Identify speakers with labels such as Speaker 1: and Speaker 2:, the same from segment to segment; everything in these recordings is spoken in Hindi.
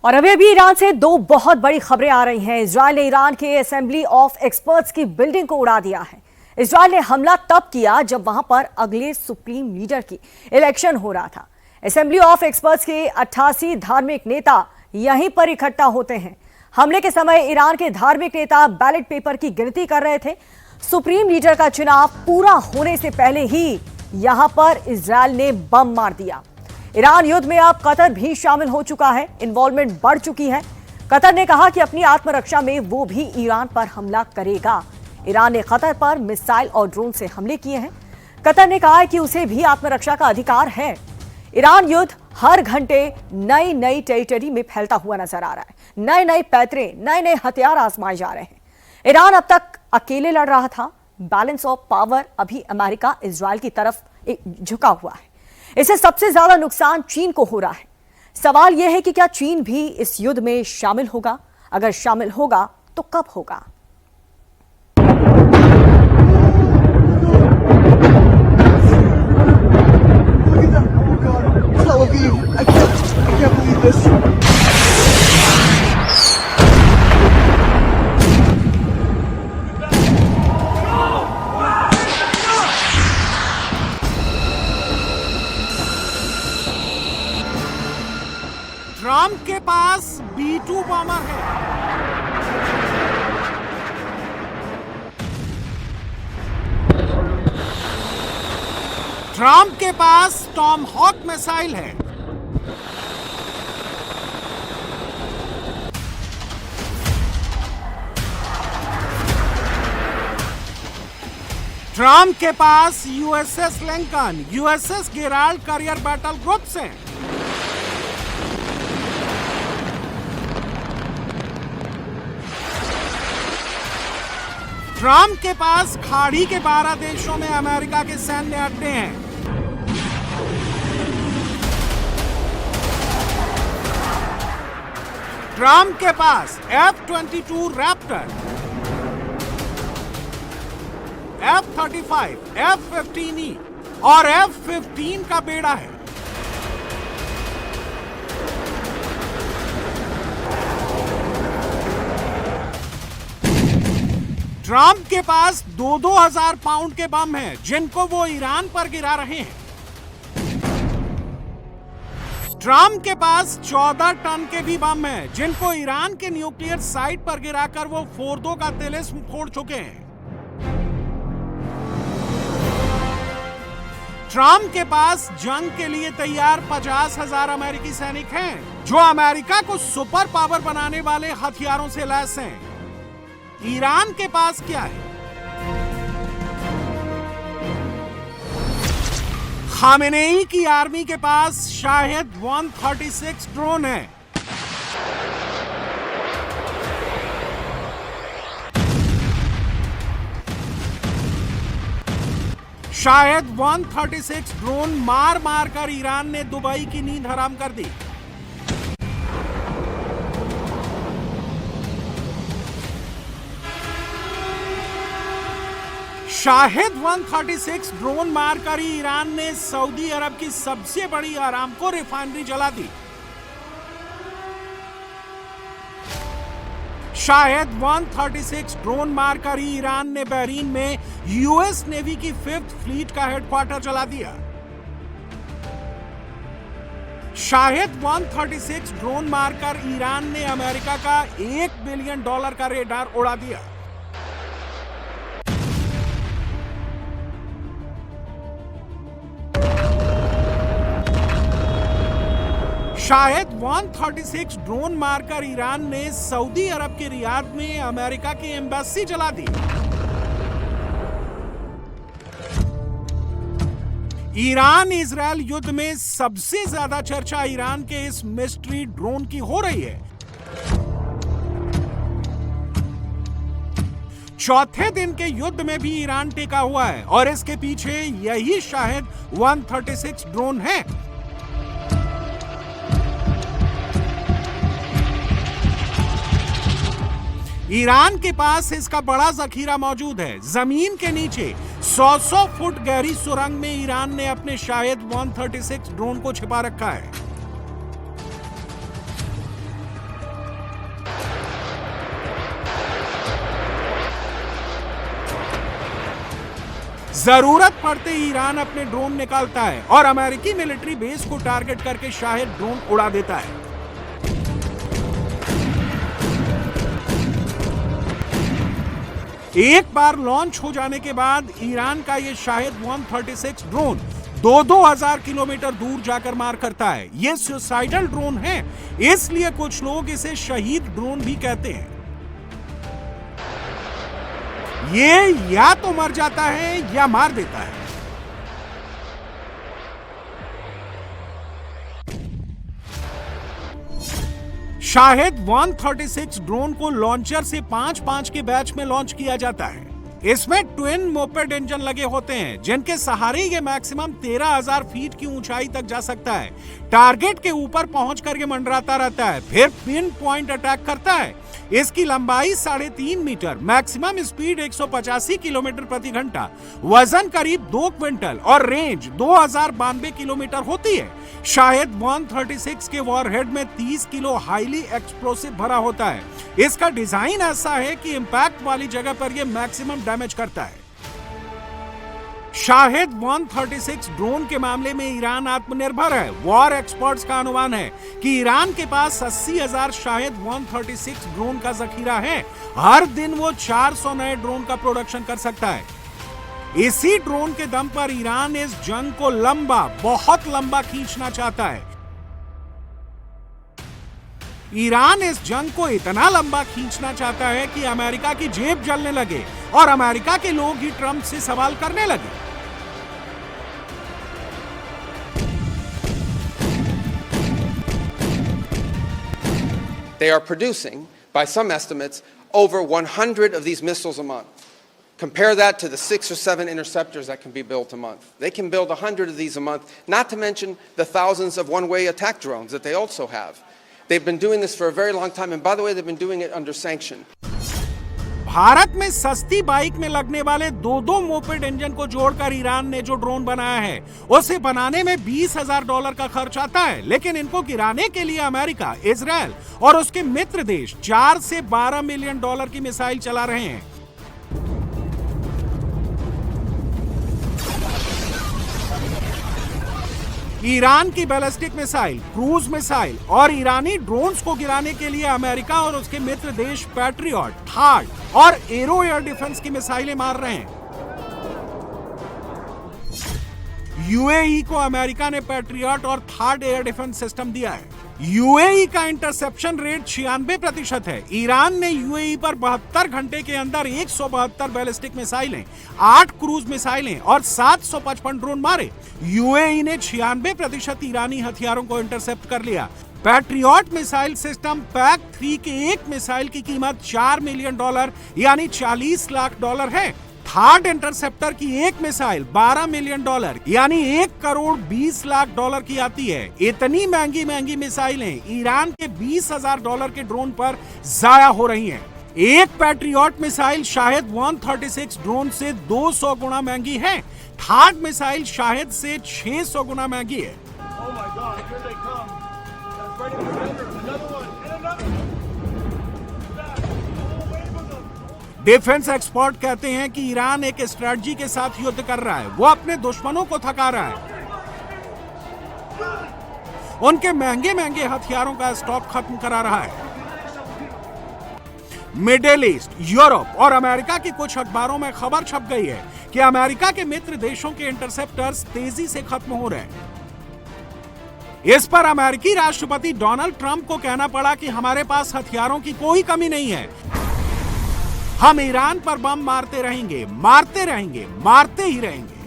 Speaker 1: और अभी भी ईरान से दो बहुत बड़ी खबरें आ रही हैं। इजरायल ने ईरान के असेंबली ऑफ एक्सपर्ट्स की बिल्डिंग को उड़ा दिया है। इजरायल ने हमला तब किया जब वहां पर अगले सुप्रीम लीडर की इलेक्शन हो रहा था। असेंबली ऑफ एक्सपर्ट्स के 88 धार्मिक नेता यहीं पर इकट्ठा होते हैं। हमले के समय ईरान के धार्मिक नेता बैलेट पेपर की गिनती कर रहे थे। सुप्रीम लीडर का चुनाव पूरा होने से पहले ही यहां पर इजरायल ने बम मार दिया। ईरान युद्ध में अब कतर भी शामिल हो चुका है, इन्वॉल्वमेंट बढ़ चुकी है। कतर ने कहा कि अपनी आत्मरक्षा में वो भी ईरान पर हमला करेगा। ईरान ने कतर पर मिसाइल और ड्रोन से हमले किए हैं। कतर ने कहा है कि उसे भी आत्मरक्षा का अधिकार है। ईरान युद्ध हर घंटे नई नई टेरिटरी में फैलता हुआ नजर आ रहा है। नए नए पैतरे, नए नए हथियार आजमाए जा रहे हैं। ईरान अब तक अकेले लड़ रहा था। बैलेंस ऑफ पावर अभी अमेरिका इजरायल की तरफ झुका हुआ है। इससे सबसे ज्यादा नुकसान चीन को हो रहा है। सवाल यह है कि क्या चीन भी इस युद्ध में शामिल होगा? अगर शामिल होगा तो कब होगा?
Speaker 2: ट्रंप के पास B-2 बॉमर है। ट्रंप के पास टॉमहॉक मिसाइल है। ट्रंप के पास USS Lincoln, USS Gerald career battle groups हैं। ट्रंप के पास खाड़ी के 12 देशों में अमेरिका के सैन्य अड्डे हैं। ट्रंप के पास F-22 रैप्टर, F-35, F-15E और F-15 का बेड़ा है। ट्रंप के पास 2,000 पाउंड के बम हैं, जिनको वो ईरान पर गिरा रहे हैं। ट्रंप के पास 14 टन के भी बम हैं, जिनको ईरान के न्यूक्लियर साइट पर गिराकर वो फोर्दो का तिलिस्म फोड़ चुके हैं। ट्रंप के पास जंग के लिए तैयार 50,000 अमेरिकी सैनिक हैं, जो अमेरिका को सुपर पावर बनाने वाले हथियारों से लैस हैं। ईरान के पास क्या है? खामेनेई की आर्मी के पास शाहिद 136 ड्रोन है। शाहिद 136 ड्रोन मार मार कर ईरान ने दुबई की नींद हराम कर दी। शाहिद 136 ड्रोन मारकर ईरान ने सऊदी अरब की सबसे बड़ी आरामको रिफाइनरी जला दी। शाहिद 136 ड्रोन मारकर ईरान ने बहरीन में यूएस नेवी की 5th फ्लीट का हेडक्वार्टर जला दिया। शाहिद 136 ड्रोन मारकर ईरान ने अमेरिका का $1 बिलियन का रेडार उड़ा दिया। शाहिद 136 ड्रोन मारकर ईरान ने सऊदी अरब के रियाद में अमेरिका की एम्बेसी जला दी। ईरान इजरायल युद्ध में सबसे ज्यादा चर्चा ईरान के इस मिस्ट्री ड्रोन की हो रही है। चौथे दिन के युद्ध में भी ईरान टिका हुआ है और इसके पीछे यही शाहिद 136 ड्रोन है। ईरान के पास इसका बड़ा जखीरा मौजूद है। जमीन के नीचे 100 फुट गहरी सुरंग में ईरान ने अपने शाहिद 136 ड्रोन को छिपा रखा है। जरूरत पड़ते ही ईरान अपने ड्रोन निकालता है और अमेरिकी मिलिट्री बेस को टारगेट करके शाहिद ड्रोन उड़ा देता है। एक बार लॉन्च हो जाने के बाद ईरान का ये शाहिद 136 ड्रोन 2,000 किलोमीटर दूर जाकर मार करता है। ये सुसाइडल ड्रोन है, इसलिए कुछ लोग इसे शहीद ड्रोन भी कहते हैं। ये या तो मर जाता है या मार देता है। शाहिद 136 ड्रोन को लॉन्चर से 5-5 के बैच में लॉन्च किया जाता है। इसमें ट्विन मोपेड इंजन लगे होते हैं जिनके सहारे ये मैक्सिमम 13,000 फीट की ऊंचाई तक जा सकता है। टारगेट के ऊपर पहुंचकर ये मंडराता रहता है, फिर पिन पॉइंट अटैक करता है। इसकी लंबाई 3.5 मीटर, मैक्सिमम स्पीड 185 किलोमीटर प्रति घंटा, वजन करीब 2 क्विंटल और रेंज 2092 किलोमीटर होती है। शाहिद 136 के वॉरहेड में 30 किलो हाईली एक्सप्लोसिव भरा होता है। इसका डिजाइन ऐसा है कि इंपैक्ट वाली जगह पर यह मैक्सिमम डैमेज करता है। शाहिद 136 ड्रोन के मामले में ईरान आत्मनिर्भर है। वॉर एक्सपर्ट्स का अनुमान है कि ईरान के पास 80,000 शाहिद 136 ड्रोन का जखीरा है। हर दिन वो 400 नए ड्रोन का प्रोडक्शन कर सकता है। इसी ड्रोन के दम पर ईरान इस जंग को लंबा, बहुत लंबा खींचना चाहता है। ईरान इस जंग को इतना लंबा खींचना चाहता है कि अमेरिका की जेब जलने लगे और अमेरिका के लोग ही ट्रंप से सवाल करने लगे।
Speaker 3: They are producing, by some estimates, over 100 of these missiles a month. Compare that to the 6 or 7 interceptors that can be built a month. They can build 100 of these a month, not to mention the thousands of one-way attack drones that they also have. They've been doing this for a very long time, and by the way, they've been doing it under sanction.
Speaker 2: Bharat में सस्ती बाइक में लगने वाले 2 मोपेड इंजन को जोड़कर ईरान ने जो ड्रोन बनाया है उसे बनाने में $20,000 का खर्च आता है, लेकिन इनको गिराने के लिए अमेरिका, इजराइल और उसके मित्र देश 4 से $12 मिलियन की मिसाइल चला रहे हैं। ईरान की बैलिस्टिक मिसाइल, क्रूज मिसाइल और ईरानी ड्रोन्स को गिराने के लिए अमेरिका और उसके मित्र देश पैट्रियट, थार्ड और एरो एयर डिफेंस की मिसाइलें मार रहे हैं। यूएई को अमेरिका ने पैट्रियट और थर्ड एयर डिफेंस सिस्टम दिया है। यूएई का इंटरसेप्शन रेट 96% है। ईरान ने यूएई पर 72 घंटे के अंदर 172 बैलिस्टिक मिसाइलें, 8 क्रूज मिसाइलें और 755 ड्रोन मारे। यूएई ने 96% ईरानी हथियारों को इंटरसेप्ट कर लिया। पैट्रियट मिसाइल सिस्टम PAC-3 के एक मिसाइल की कीमत $4 मिलियन यानी $40 लाख है। थर्ड इंटरसेप्टर की एक मिसाइल $12 मिलियन यानी $1,20 लाख की आती है। इतनी महंगी महंगी मिसाइलें ईरान के $20,000 के ड्रोन पर जाया हो रही हैं। एक पैट्रियट मिसाइल शाहिद 136 ड्रोन से 200 गुना महंगी है। थर्ड मिसाइल शाहिद से 600 गुना महंगी है। डिफेंस एक्सपर्ट कहते हैं कि ईरान एक स्ट्रेटजी के साथ युद्ध कर रहा है। वो अपने दुश्मनों को थका रहा है, उनके महंगे महंगे हथियारों का स्टॉक खत्म करा रहा है। मिडिल ईस्ट, यूरोप और अमेरिका की कुछ अखबारों में खबर छप गई है कि अमेरिका के मित्र देशों के इंटरसेप्टर्स तेजी से खत्म हो रहे हैं। इस पर अमेरिकी राष्ट्रपति डोनाल्ड ट्रंप को कहना पड़ा कि हमारे पास हथियारों की कोई कमी नहीं है, हम ईरान पर बम मारते रहेंगे, मारते रहेंगे, मारते ही रहेंगे।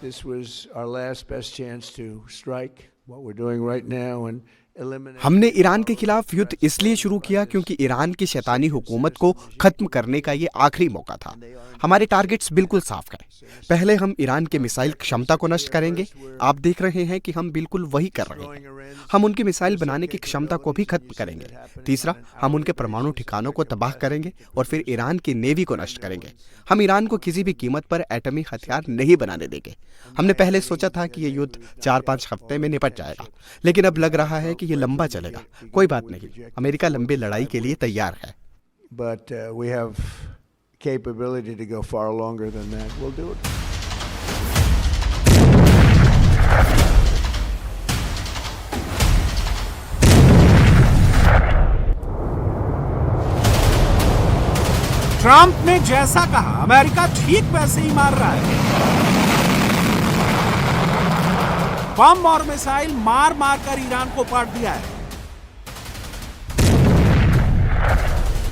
Speaker 4: This was our last best chance to strike what we're doing right now and eliminate.
Speaker 5: हमने ईरान के खिलाफ युद्ध इसलिए शुरू किया क्योंकि ईरान की शैतानी हुकूमत को खत्म करने का ये आखिरी मौका था। हमारे टारगेट्स बिल्कुल साफ हैं। पहले हम ईरान के मिसाइल क्षमता को नष्ट करेंगे। आप देख रहे हैं कि हम बिल्कुल वही कर रहे हैं। हम उनकी मिसाइल बनाने की क्षमता को भी खत्म करेंगे। तीसरा, हम उनके परमाणु ठिकानों को तबाह करेंगे और फिर ईरान की नेवी को नष्ट करेंगे। हम ईरान को किसी भी कीमत पर एटॉमिक हथियार नहीं बनाने देंगे। हमने पहले सोचा था कि ये युद्ध 4-5 हफ्ते में निपट जाएगा, लेकिन अब लग रहा है कि ये लंबा चलेगा। कोई बात नहीं, अमेरिका लंबी लड़ाई के लिए तैयार है।
Speaker 4: But we have capability to go far longer than that, we'll do it.
Speaker 2: Trump ने जैसा कहा, अमेरिका ठीक वैसे ही मार रहा है। बम और मिसाइल मार मार कर ईरान को पाट दिया है।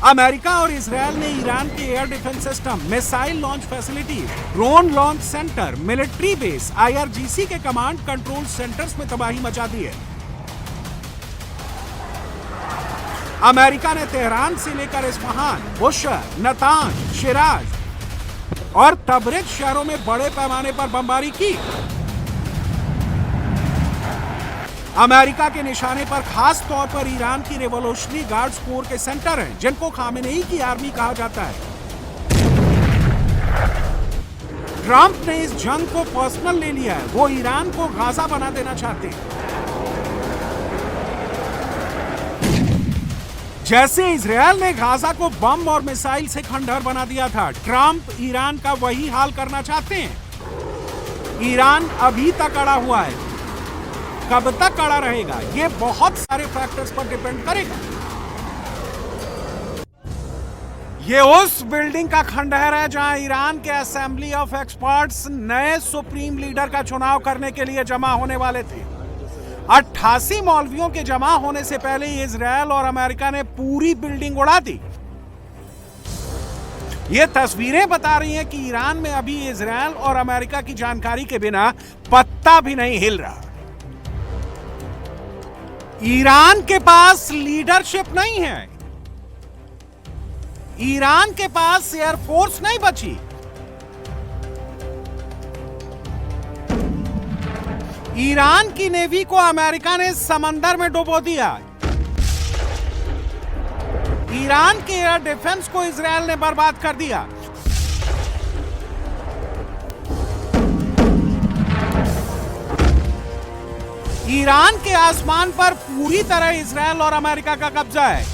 Speaker 2: अमेरिका और इजरायल ने ईरान के air defence system, missile launch facility, drone launch centre, military base, IRGC के कमांड कंट्रोल सेंटर्स में तबाही मचा दी है। अमेरिका ने तेहरान से लेकर इस्फहान, बुशर, नतांज, शिराज और तबरिज शहरों में बड़े पैमाने पर बमबारी की। अमेरिका के निशाने पर खास तौर पर ईरान की रेवोल्यूशनरी गार्ड्स कोर के सेंटर हैं, जिनको खामेनेई की आर्मी कहा जाता है। ट्रंप ने इस जंग को पर्सनल ले लिया है। वो ईरान को गाजा बना देना चाहते हैं। जैसे इजरायल ने गाजा को बम और मिसाइल से खंडहर बना दिया था, ट्रंप ईरान का वही हाल करना चाहते हैं। ईरान अभी तक अड़ा हुआ है, कब तक अड़ा रहेगा ये बहुत सारे फैक्टर्स पर डिपेंड करेगा। ये उस बिल्डिंग का खंडहर है जहां ईरान के असेंबली ऑफ एक्सपर्ट्स नए सुप्रीम लीडर का चुनाव करने के लिए जमा होने वाले थे। 88 मौलवियों के जमा होने से पहले ही इजरायल और अमेरिका ने पूरी बिल्डिंग उड़ा दी। ये तस्वीरें बता रही हैं कि ईरान में अभी इजरायल और अमेरिका की जानकारी के बिना पत्ता भी नहीं हिल रहा। ईरान के पास लीडरशिप नहीं है। ईरान के पास एयरफोर्स नहीं बची। ईरान की नेवी को अमेरिका ने समंदर में डुबो दिया। ईरान के एयर डिफेंस को इजरायल ने बर्बाद कर दिया। ईरान के आसमान पर पूरी तरह इजरायल और अमेरिका का कब्जा है।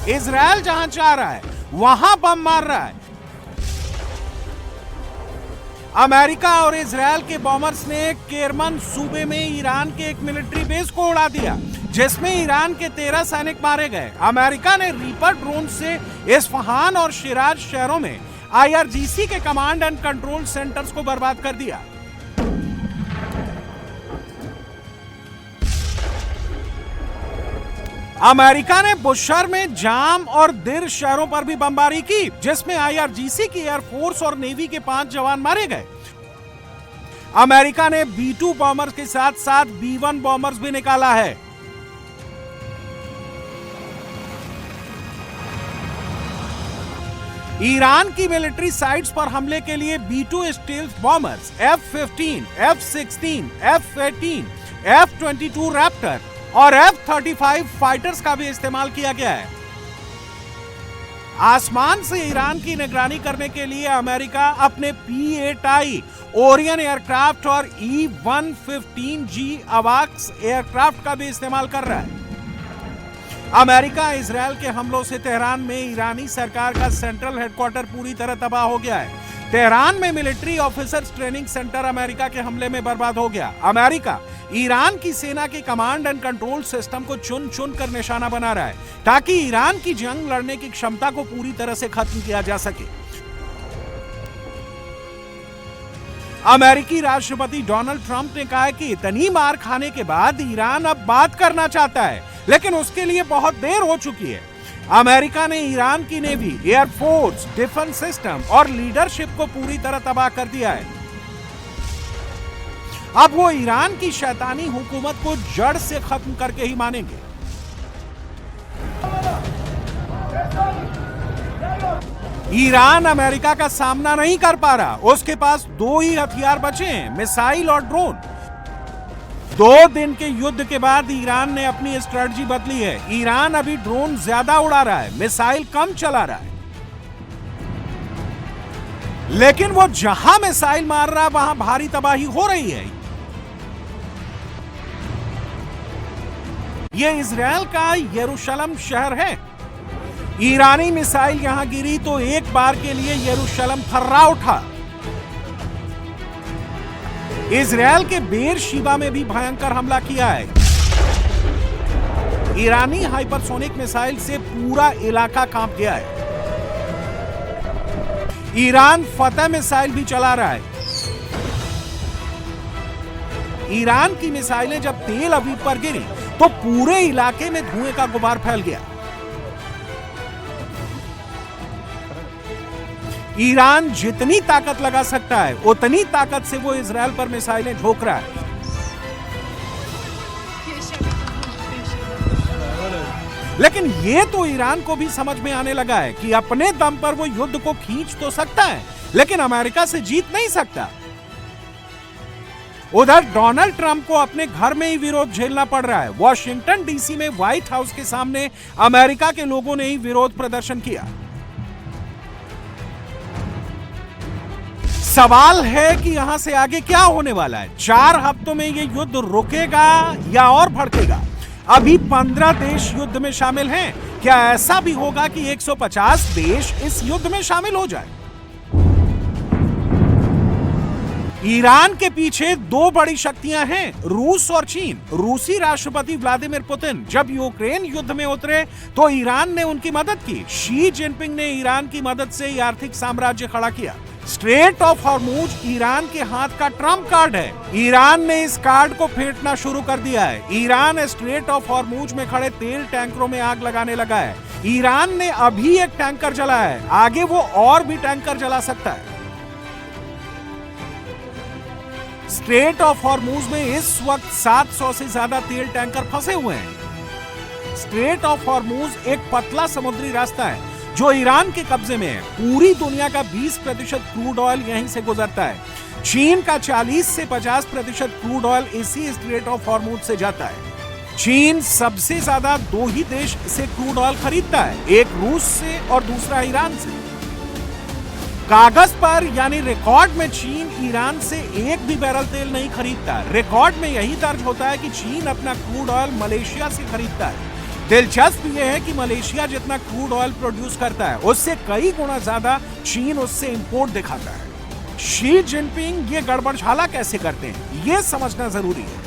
Speaker 2: इजरायल जहां चाह रहा है वहां बम मार रहा है। अमेरिका और इजरायल के बॉम्बर्स ने केरमन सूबे में ईरान के एक मिलिट्री बेस को उड़ा दिया, जिसमें ईरान के 13 सैनिक मारे गए। अमेरिका ने रीपर ड्रोन से इस्फहान और शिराज शहरों में IRGC के कमांड एंड कंट्रोल सेंटर्स को बर्बाद कर दिया। अमेरिका ने बुशर में जाम और दिर शहरों पर भी बमबारी की, जिसमें IRGC की एयरफोर्स और नेवी के 5 जवान मारे गए। अमेरिका ने B-2 बॉम्बर्स के साथ साथ B-1 बॉम्बर्स भी निकाला है। ईरान की मिलिट्री साइट्स पर हमले के लिए B-2 stealth bombers, F-15, F-16, F-18, F-22 Raptor और F-35 फाइटर्स का भी इस्तेमाल किया गया है। आसमान से ईरान की निगरानी करने के लिए अमेरिका अपने P-8I ओरियन एयरक्राफ्ट और E-115G अवाक्स एयरक्राफ्ट का भी इस्तेमाल कर रहा है। अमेरिका इजरायल के हमलों से तेहरान में ईरानी सरकार का सेंट्रल हेडक्वार्टर पूरी तरह तबाह हो गया है। तेहरान में military officers training centre America के हमले में बर्बाद हो गया। अमेरिका ईरान की सेना के कमांड एंड कंट्रोल सिस्टम को चुन चुन कर निशाना बना रहा है, ताकि ईरान की जंग लड़ने की क्षमता को पूरी तरह से खत्म किया जा सके। अमेरिकी राष्ट्रपति डोनाल्ड ट्रंप ने कहा है कि इतनी मार खाने के बाद ईरान अब बात करना चाहता है, लेकिन उसके लिए बहुत देर हो चुकी है। अमेरिका ने ईरान की नेवी, एयरफोर्स, डिफेंस सिस्टम और लीडरशिप को पूरी तरह तबाह कर दिया है। अब वो ईरान की शैतानी हुकूमत को जड़ से खत्म करके ही मानेंगे। ईरान अमेरिका का सामना नहीं कर पा रहा। उसके पास 2 ही हथियार बचे हैं, मिसाइल और ड्रोन। 2 दिन के युद्ध के बाद ईरान ने अपनी स्ट्रेटजी बदली है। ईरान अभी ड्रोन ज्यादा उड़ा रहा है, मिसाइल कम चला रहा है। लेकिन वो जहां मिसाइल मार रहा है वहां भारी तबाही हो रही है। ये इजरायल का यरूशलेम शहर है। ईरानी मिसाइल यहां गिरी तो एक बार के लिए यरूशलेम थर्रा उठा। इजरायल के बेरशिबा में भी भयंकर हमला किया है। ईरानी हाइपरसोनिक मिसाइल से पूरा इलाका कांप गया है। ईरान फतह मिसाइल भी चला रहा है। ईरान की मिसाइलें जब तेल अवीव पर गिरी तो पूरे इलाके में धुएं का गुबार फैल गया। ईरान जितनी ताकत लगा सकता है उतनी ताकत से वो इजरायल पर मिसाइलें ठोक रहा है। लेकिन ये तो ईरान को भी समझ में आने लगा है कि अपने दम पर वो युद्ध को खींच तो सकता है लेकिन अमेरिका से जीत नहीं सकता। उधर डोनाल्ड ट्रंप को अपने घर में ही विरोध झेलना पड़ रहा है। वॉशिंगटन डीसी में व्हाइट हाउस के सामने अमेरिका के लोगों ने ही विरोध प्रदर्शन किया। सवाल है कि यहां से आगे क्या होने वाला है। 4 हफ्तों में यह युद्ध रुकेगा या और भड़केगा। अभी 15 देश युद्ध में शामिल हैं। क्या ऐसा भी होगा कि 150 देश इस युद्ध में शामिल हो जाए? ईरान के पीछे 2 बड़ी शक्तियां हैं, रूस और चीन। रूसी राष्ट्रपति व्लादिमीर पुतिन जब यूक्रेन युद्ध में उतरे तो ईरान ने उनकी मदद की। शी जिनपिंग ने ईरान की मदद से ही आर्थिक साम्राज्य खड़ा किया। स्ट्रेट ऑफ हॉर्मुज ईरान के हाथ का ट्रम्प कार्ड है। ईरान ने इस कार्ड को फेंटना शुरू कर दिया है। ईरान स्ट्रेट ऑफ हॉर्मुज में खड़े तेल टैंकरों में आग लगाने लगा है। ईरान ने अभी एक टैंकर जलाया है, आगे वो और भी टैंकर जला सकता है। स्ट्रेट ऑफ हॉर्मुज में इस वक्त 700 से ज्यादा तेल टैंकर फंसे हुए हैं। स्ट्रेट ऑफ हॉर्मुज एक पतला समुद्री रास्ता है जो ईरान के कब्जे में है। पूरी दुनिया का 20% क्रूड ऑयल यहीं से गुजरता है। चीन का 40 से 50% क्रूड ऑयल इसी स्ट्रेट ऑफ हॉर्मुज से जाता है। चीन सबसे ज्यादा 2 ही देश से क्रूड ऑयल खरीदता है, एक रूस से और दूसरा ईरान से। कागज पर यानी रिकॉर्ड में चीन ईरान से एक भी बैरल तेल नहीं खरीदता। रिकॉर्ड में यही दर्ज होता है कि चीन अपना क्रूड ऑयल मलेशिया से खरीदता है। दिलचस्प यह है कि मलेशिया जितना क्रूड ऑयल प्रोड्यूस करता है उससे कई गुना ज्यादा चीन उससे इंपोर्ट दिखाता है। शी जिनपिंग ये गड़बड़झाला कैसे करते हैं ये समझना जरूरी है।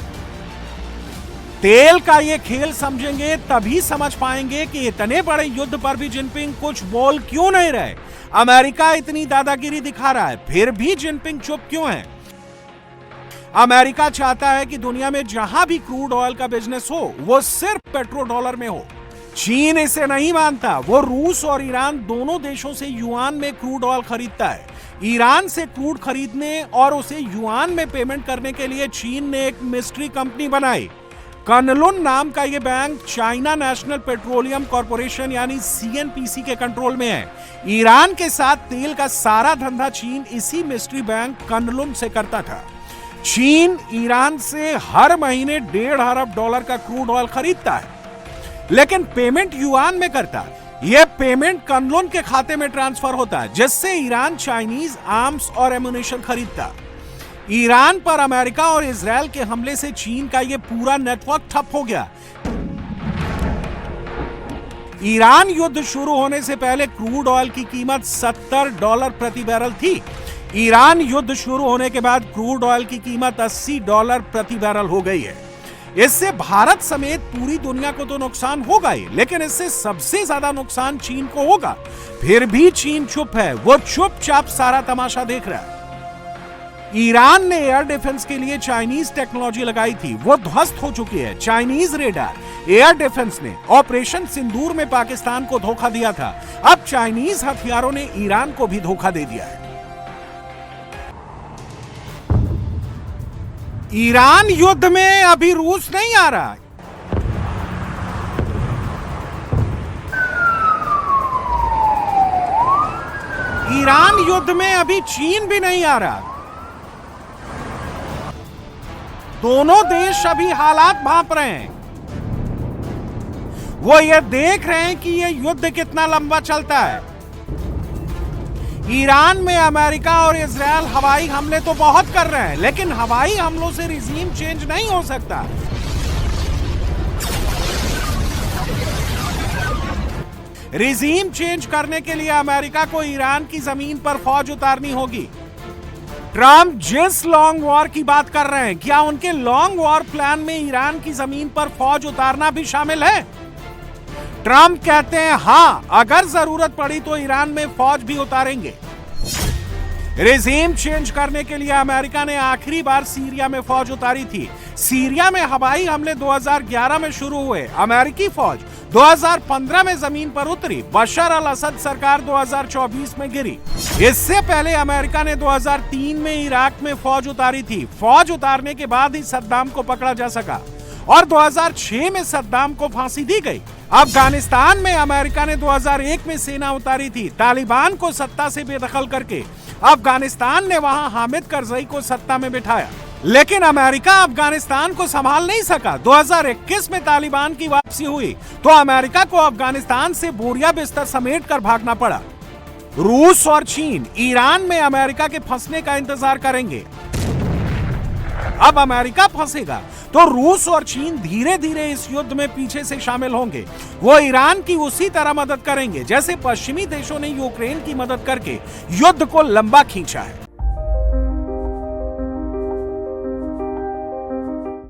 Speaker 2: तेल का ये खेल समझेंगे तभी समझ पाएंगे कि इतने बड़े युद्ध पर भी जिनपिंग कुछ बोल क्यों नहीं रहे। अमेरिका इतनी दादागिरी दिखा रहा है फिर भी जिनपिंग चुप क्यों है। अमेरिका चाहता है कि दुनिया में जहां भी क्रूड ऑयल का बिजनेस हो वो सिर्फ पेट्रो डॉलर में हो। चीन इसे नहीं मानता। वो रूस और ईरान दोनों देशों से युआन में क्रूड ऑयल खरीदता है। ईरान से क्रूड खरीदने और उसे युआन में पेमेंट करने के लिए चीन ने एक मिस्ट्री कंपनी बनाई। कनलुन नाम का यह bank China national petroleum corporation यानी CNPC के कंट्रोल में है। ईरान के साथ तेल का सारा धंधा चीन इसी मिस्ट्री बैंक कनलुन से करता था। चीन ईरान से हर महीने $1.5 अरब का क्रूड ऑयल खरीदता है लेकिन पेमेंट युआन में करता है। यह पेमेंट कनलुन के खाते में ट्रांसफर होता है जिससे ईरान चाइनीज आर्म्स और एमुनिशन खरीदता। ईरान पर अमेरिका और इजरायल के हमले से चीन का यह पूरा नेटवर्क ठप हो गया। ईरान युद्ध शुरू होने से पहले क्रूड ऑयल की कीमत $70 प्रति बैरल थी। ईरान युद्ध शुरू होने के बाद क्रूड ऑयल की कीमत $80 प्रति बैरल हो गई है। इससे भारत समेत पूरी दुनिया को तो नुकसान होगा ही लेकिन इससे सबसे ज्यादा नुकसान चीन को होगा। फिर भी चीन चुप है। वो चुपचाप सारा तमाशा देख रहा है। ईरान ने एयर डिफेंस के लिए चाइनीज टेक्नोलॉजी लगाई थी, वो ध्वस्त हो चुकी है। चाइनीज रेडार एयर डिफेंस ने ऑपरेशन सिंदूर में पाकिस्तान को धोखा दिया था। अब चाइनीज हथियारों ने ईरान को भी धोखा दे दिया है। ईरान युद्ध में अभी रूस नहीं आ रहा। ईरान युद्ध में अभी चीन भी नहीं आ रहा। दोनों देश अभी हालात भांप रहे हैं। वो ये देख रहे हैं कि ये युद्ध कितना लंबा चलता है। ईरान में अमेरिका और इजरायल हवाई हमले तो बहुत कर रहे हैं लेकिन हवाई हमलों से रिजीम चेंज नहीं हो सकता। रिजीम चेंज करने के लिए अमेरिका को ईरान की जमीन पर फौज उतारनी होगी। ट्रंप जिस लॉन्ग वॉर की बात कर रहे हैं, क्या उनके लॉन्ग वॉर प्लान में ईरान की जमीन पर फौज उतारना भी शामिल है? ट्रंप कहते हैं हां, अगर जरूरत पड़ी तो ईरान में फौज भी उतारेंगे। रिजीम चेंज करने के लिए अमेरिका ने आखिरी बार सीरिया में फौज उतारी थी। सीरिया में हवाई हमले 2011 में शुरू हुए। अमेरिकी फौज 2015 में जमीन पर उतरी। बशर अल असद सरकार 2024 में गिरी। इससे पहले अमेरिका ने 2003 में इराक में फौज उतारी थी। फौज उतारने के बाद ही सद्दाम को पकड़ा जा सका और 2006 में सद्दाम को फांसी दी गई। अफगानिस्तान में अमेरिका ने 2001 में सेना उतारी थी। तालिबान को सत्ता से बेदखल करके अफगानिस्तान ने वहां हामिद करजई को सत्ता में बिठाया, लेकिन अमेरिका अफगानिस्तान को संभाल नहीं सका। 2021 में तालिबान की वापसी हुई तो अमेरिका को अफगानिस्तान से बोरिया बिस्तर समेट कर भागना पड़ा। रूस और चीन ईरान में अमेरिका के फंसने का इंतजार करेंगे। अब अमेरिका फंसेगा तो रूस और चीन धीरे धीरे इस युद्ध में पीछे से शामिल होंगे। वो ईरान की उसी तरह मदद करेंगे जैसे पश्चिमी देशों ने यूक्रेन की मदद करके युद्ध को लंबा खींचा है।